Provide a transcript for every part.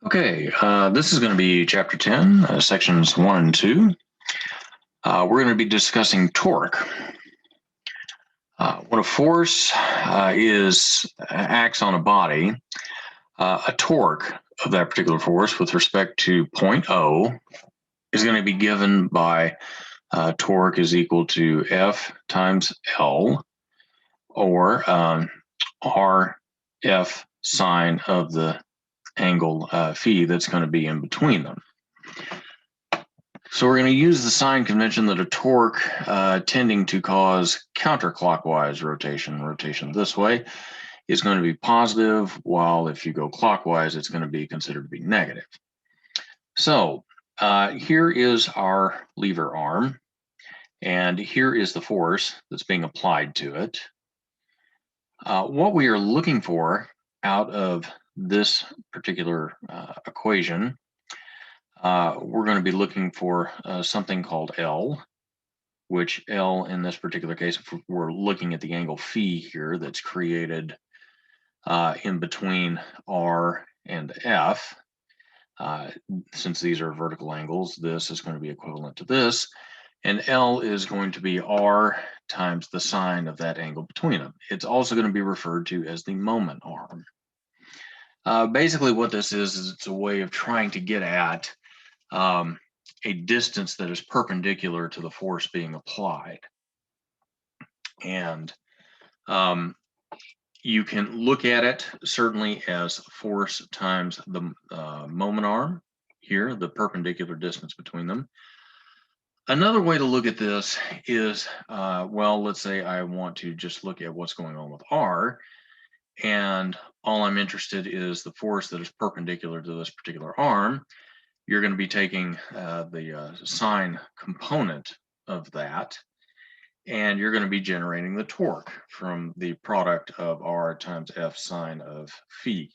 Okay, this is going to be Chapter 10, Sections 1 and 2. We're going to be discussing torque. When a force acts on a body, a torque of that particular force with respect to point O is going to be given by torque is equal to F times L, or RF sine of the angle phi that's going to be in between them. So we're going to use the sign convention that a torque tending to cause counterclockwise rotation this way, is going to be positive, while if you go clockwise, it's going to be considered to be negative. So here is our lever arm, and here is the force that's being applied to it. What we are looking for out of this particular equation, we're going to be looking for something called L, which L in this particular case, if we're looking at the angle phi here that's created in between R and F. Since these are vertical angles, this is going to be equivalent to this, and L is going to be R times the sine of that angle between them. It's also going to be referred to as the moment arm. Basically what this is it's a way of trying to get at a distance that is perpendicular to the force being applied. And you can look at it certainly as force times the moment arm here, the perpendicular distance between them. Another way to look at this is, well, let's say I want to just look at what's going on with R, and all I'm interested is the force that is perpendicular to this particular arm. You're going to be taking the sine component of that, and you're going to be generating the torque from the product of R times F sine of phi.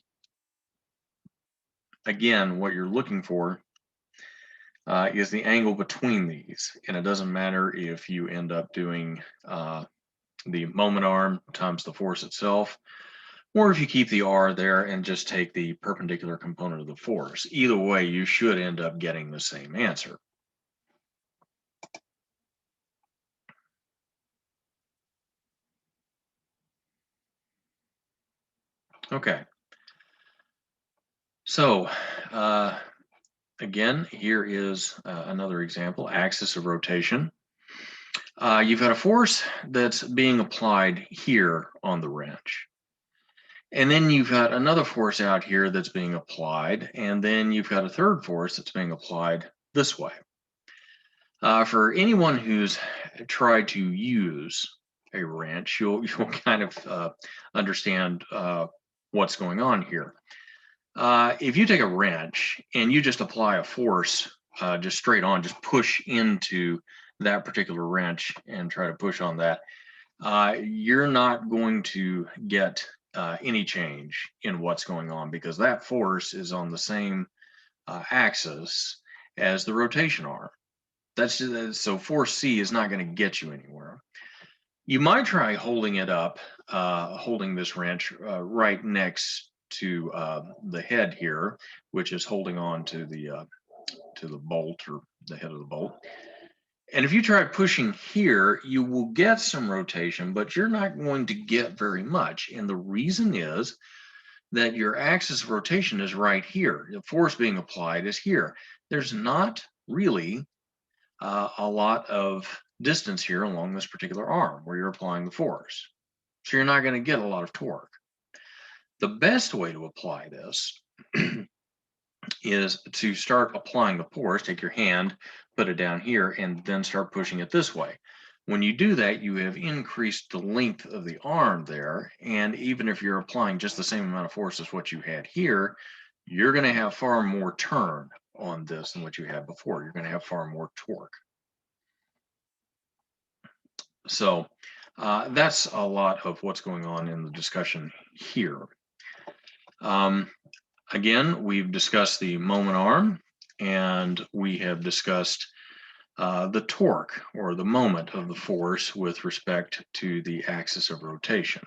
Again, what you're looking for is the angle between these, and it doesn't matter if you end up doing the moment arm times the force itself, or if you keep the R there and just take the perpendicular component of the force. Either way, you should end up getting the same answer. Okay. So again, here is another example, axis of rotation. You've got a force that's being applied here on the wrench. And then you've got another force out here that's being applied, and then you've got a third force that's being applied this way. For anyone who's tried to use a wrench, you'll kind of understand what's going on here. If you take a wrench and you just apply a force just straight on, just push into that particular wrench and try to push on that, you're not going to get any change in what's going on, because that force is on the same axis as the rotation arm. So force C is not going to get you anywhere. You might try holding it up, holding this wrench right next to the head here, which is holding on to the bolt, or the head of the bolt. And if you try pushing here, you will get some rotation, but you're not going to get very much. And the reason is that your axis of rotation is right here. The force being applied is here. There's not really a lot of distance here along this particular arm where you're applying the force. So you're not going to get a lot of torque. The best way to apply this is to start applying the force. Take your hand, put it down here, and then start pushing it this way. When you do that, you have increased the length of the arm there, and even if you're applying just the same amount of force as what you had here, you're going to have far more turn on this than what you had before. You're going to have far more torque. So that's a lot of what's going on in the discussion here. Again, we've discussed the moment arm, and we have discussed the torque, or the moment of the force, with respect to the axis of rotation.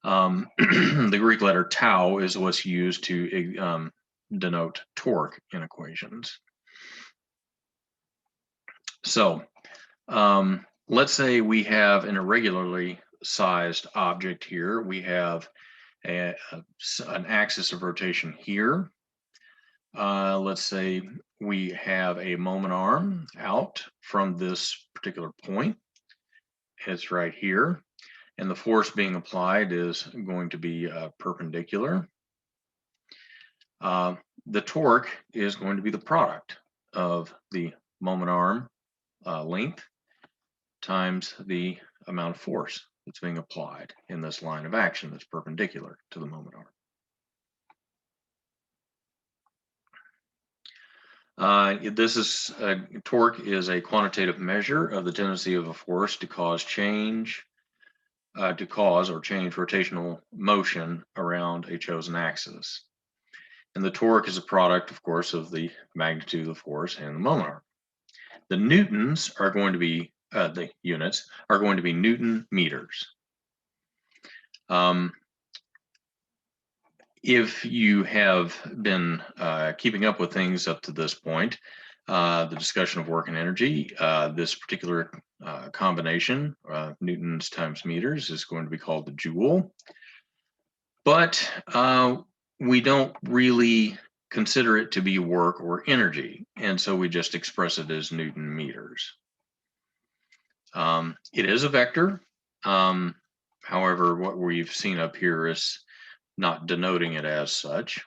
The Greek letter tau is what's used to denote torque in equations. So let's say we have an irregularly sized object here. We have an axis of rotation here. Let's say we have a moment arm out from this particular point. It's right here. And the force being applied is going to be perpendicular. The torque is going to be the product of the moment arm length times the amount of force that's being applied in this line of action that's perpendicular to the moment arm. Torque is a quantitative measure of the tendency of a force to cause change rotational motion around a chosen axis. And the torque is a product, of course, of the magnitude of the force and the moment arm. The newtons are going to be, the units are going to be Newton meters. If you have been keeping up with things up to this point, the discussion of work and energy, this particular combination, newtons times meters, is going to be called the joule. But we don't really consider it to be work or energy, and so we just express it as Newton meters. It is a vector. However, what we've seen up here is not denoting it as such.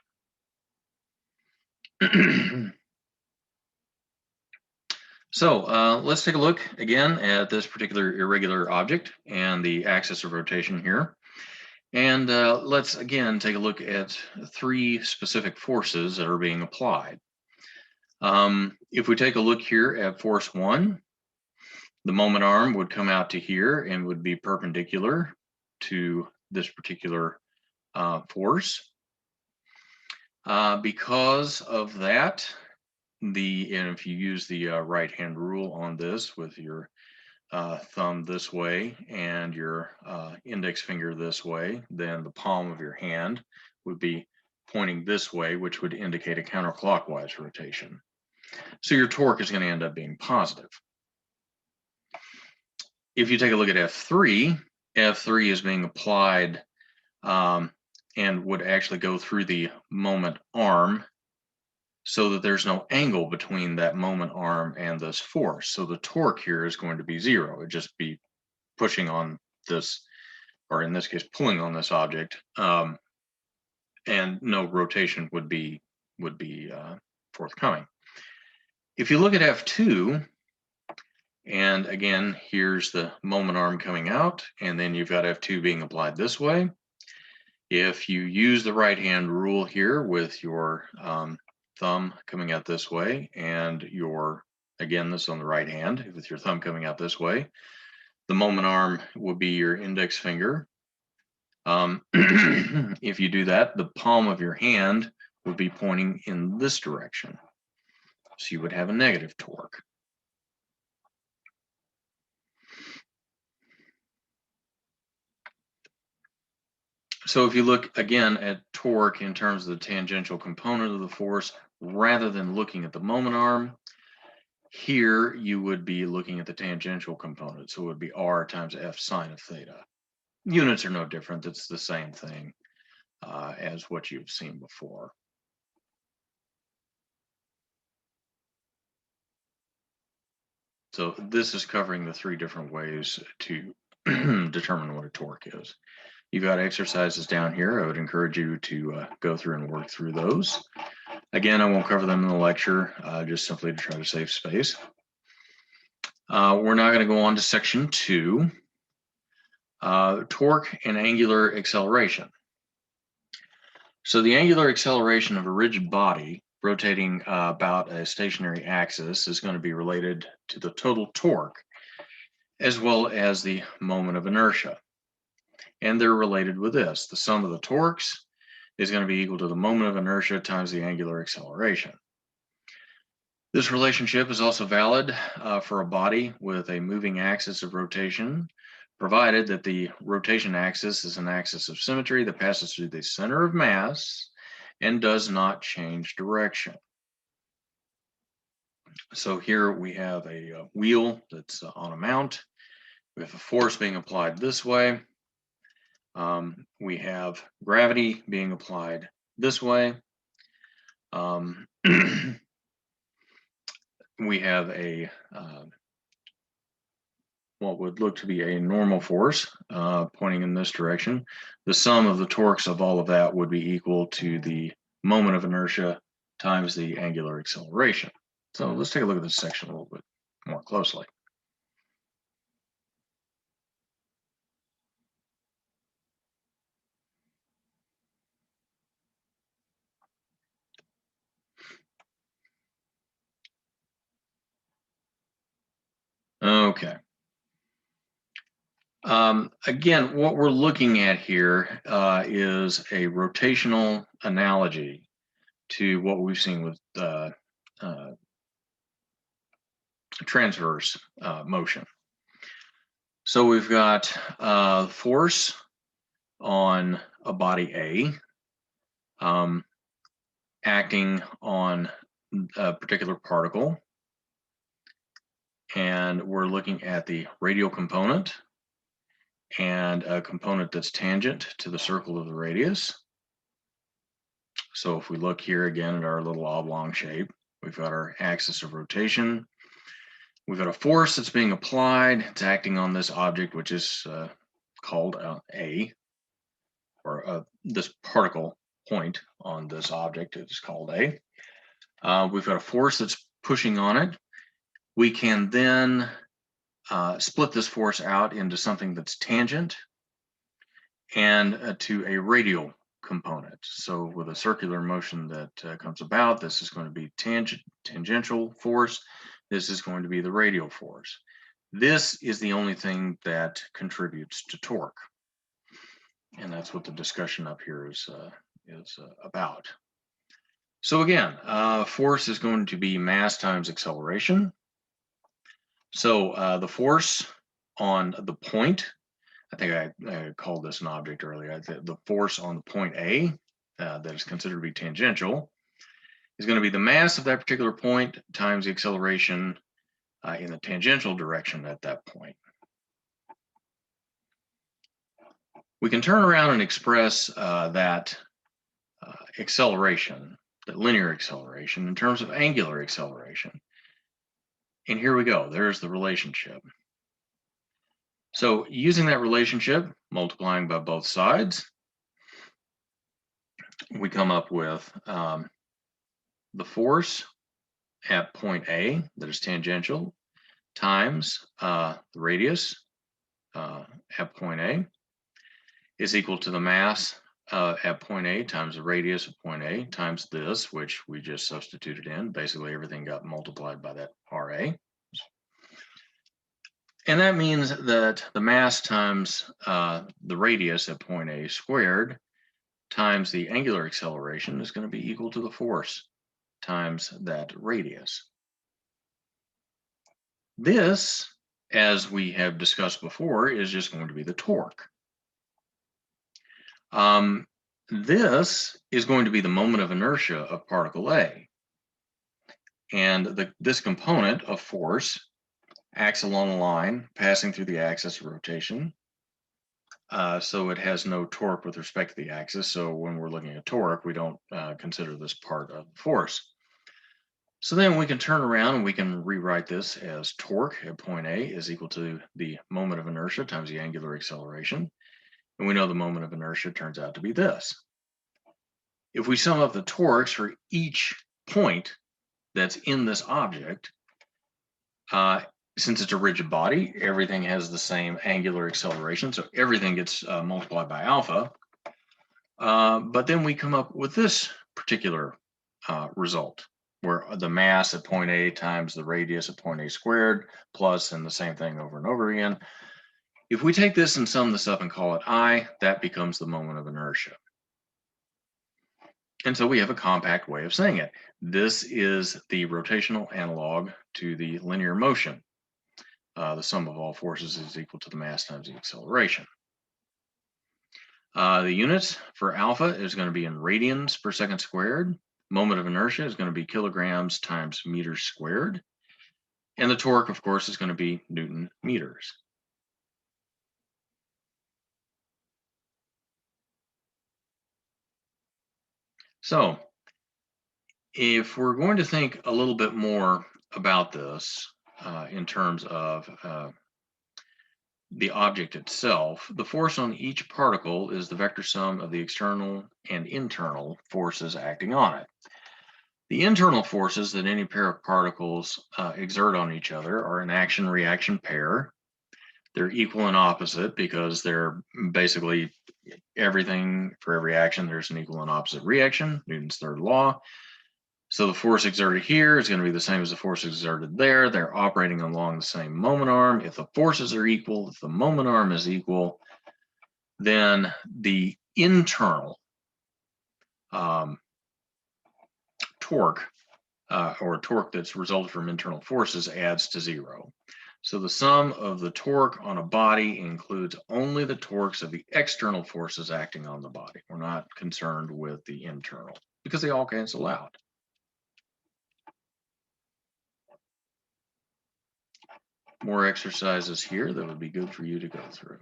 So let's take a look again at this particular irregular object and the axis of rotation here. And let's again take a look at three specific forces that are being applied. If we take a look here at force 1, the moment arm would come out to here and would be perpendicular to this particular force. Because of that, and if you use the right-hand rule on this with your thumb this way and your index finger this way, then the palm of your hand would be pointing this way, which would indicate a counterclockwise rotation. So your torque is going to end up being positive. If you take a look at F3, F3 is being applied and would actually go through the moment arm so that there's no angle between that moment arm and this force. So the torque here is going to be 0. It'd just be pushing on this, or in this case, pulling on this object, and no rotation would be forthcoming. If you look at F2, and again, here's the moment arm coming out, and then you've got F2 being applied this way. If you use the right-hand rule here with your thumb coming out this way, and again, this on the right hand, with your thumb coming out this way, the moment arm will be your index finger. If you do that, the palm of your hand would be pointing in this direction. So you would have a negative torque. So if you look again at torque in terms of the tangential component of the force, rather than looking at the moment arm, here you would be looking at the tangential component. So it would be R times F sine of theta. Units are no different. It's the same thing as what you've seen before. So this is covering the three different ways to determine what a torque is. You've got exercises down here. I would encourage you to go through and work through those. Again, I won't cover them in the lecture, just simply to try to save space. We're now going to go on to section 2, torque and angular acceleration. So the angular acceleration of a rigid body rotating about a stationary axis is going to be related to the total torque as well as the moment of inertia. And they're related with this. The sum of the torques is going to be equal to the moment of inertia times the angular acceleration. This relationship is also valid for a body with a moving axis of rotation, provided that the rotation axis is an axis of symmetry that passes through the center of mass and does not change direction. So here we have a wheel that's on a mount. We have a force being applied this way. We have gravity being applied this way. We have a what would look to be a normal force pointing in this direction. The sum of the torques of all of that would be equal to the moment of inertia times the angular acceleration. So let's take a look at this section a little bit more closely. Okay. Again, what we're looking at here is a rotational analogy to what we've seen with transverse motion. So we've got force on a body A acting on a particular particle, and we're looking at the radial component and a component that's tangent to the circle of the radius. So if we look here again at our little oblong shape, we've got our axis of rotation. We've got a force that's being applied. It's acting on this object, which is called A, or this particle point on this object is called A. We've got a force that's pushing on it. We can then split this force out into something that's tangent and to a radial component. So with a circular motion that comes about, this is going to be tangential force. This is going to be the radial force. This is the only thing that contributes to torque. And that's what the discussion up here is about. So again, force is going to be mass times acceleration. So the force on the point, I think I called this an object earlier, the force on the point A that is considered to be tangential is going to be the mass of that particular point times the acceleration in the tangential direction at that point. We can turn around and express that acceleration, that linear acceleration, in terms of angular acceleration. And here we go. There's the relationship. So using that relationship, multiplying by both sides, we come up with the force at point A that is tangential times the radius at point A is equal to the mass at point A times the radius of point A times this, which we just substituted in. Basically, everything got multiplied by that RA. And that means that the mass times the radius at point A squared times the angular acceleration is going to be equal to the force times that radius. This, as we have discussed before, is just going to be the torque. This is going to be the moment of inertia of particle A. And this component of force acts along a line passing through the axis of rotation. So it has no torque with respect to the axis. So when we're looking at torque, we don't consider this part of the force. So then we can turn around and we can rewrite this as torque at point A is equal to the moment of inertia times the angular acceleration. And we know the moment of inertia turns out to be this. If we sum up the torques for each point that's in this object, since it's a rigid body, everything has the same angular acceleration, so everything gets multiplied by alpha. But then we come up with this particular result, where the mass at point A times the radius at point A squared, plus, and the same thing over and over again. If we take this and sum this up and call it I, that becomes the moment of inertia. And so we have a compact way of saying it. This is the rotational analog to the linear motion. The sum of all forces is equal to the mass times the acceleration. The units for alpha is going to be in radians per second squared. Moment of inertia is going to be kilograms times meters squared. And the torque, of course, is going to be Newton meters. So if we're going to think a little bit more about this in terms of the object itself, the force on each particle is the vector sum of the external and internal forces acting on it. The internal forces that any pair of particles exert on each other are an action-reaction pair. They're equal and opposite because they're basically everything. For every action, there's an equal and opposite reaction, Newton's third law. So the force exerted here is going to be the same as the force exerted there. They're operating along the same moment arm. If the forces are equal, if the moment arm is equal, then the internal torque or torque that's resulted from internal forces adds to zero. So the sum of the torque on a body includes only the torques of the external forces acting on the body. We're not concerned with the internal because they all cancel out. More exercises here that would be good for you to go through.